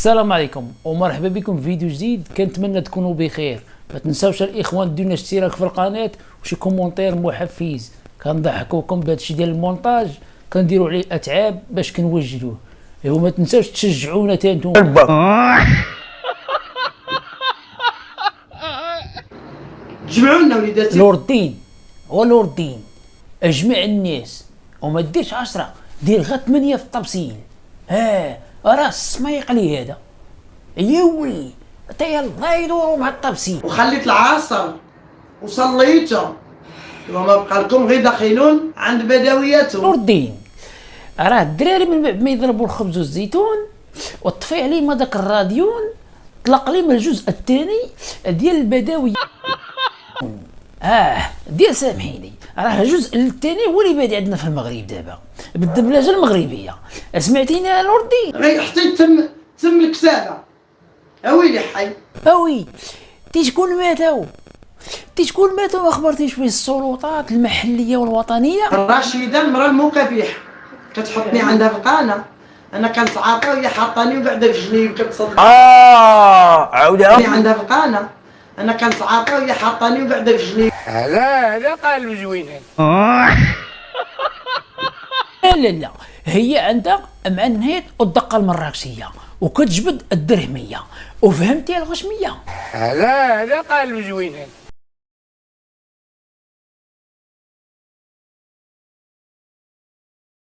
السلام عليكم ومرحبا بكم في فيديو جديد. كنتمنى تكونوا بخير. ما تنساوش الاخوان ديروا اشتراك في القناه وشي كومونتير محفز. كنضحكوكم بهذا الشيء ديال المونتاج، كنديروا عليه اتعاب باش كنوجدوه. وما تنساوش تشجعونا حتى نتوما. جمعونا وليداتي. نور الدين هو نور الدين، اجمع الناس وما ديرش 10، دير غير 8 في الطبسيل. راه السميق لي هذا يوي تا الله يدوروا مع الطبسيل. وخليت العصر وصليت وما بقى لكم غير داخلون عند بدوياتهم. نور الدين راه الدراري من بعد ما يضربوا الخبز والزيتون وطفي عليهم هذاك الراديون، طلق لي من الجزء الثاني ديال البدوي. ديال سامحيني، راه الجزء الثاني هو اللي بادي عندنا في المغرب دابا بالدبلجه المغربيه. سمعتيني يا نور الدين؟ غير حطيت تم الكتابه. اويلي حي اوي شكون ماتوا؟ شكون ماتوا؟ ما خبرتيش به السلطات المحليه والوطنيه؟ رشيده المراه المكافح كتحطني عندها في القناه، انا كنتعاطى وهي حاطاني وقاعده في جنيب كتصدق. عاودها عندها في القناه، انا كنتعاطى وهي حاطاني وقاعده في جنيب. هذا قالب زوين. لا هي عندها مع النهيط والدقه المراكشيه وكتجبد الدرهميه وفهمتي الغشميه. هذا قالب زوين.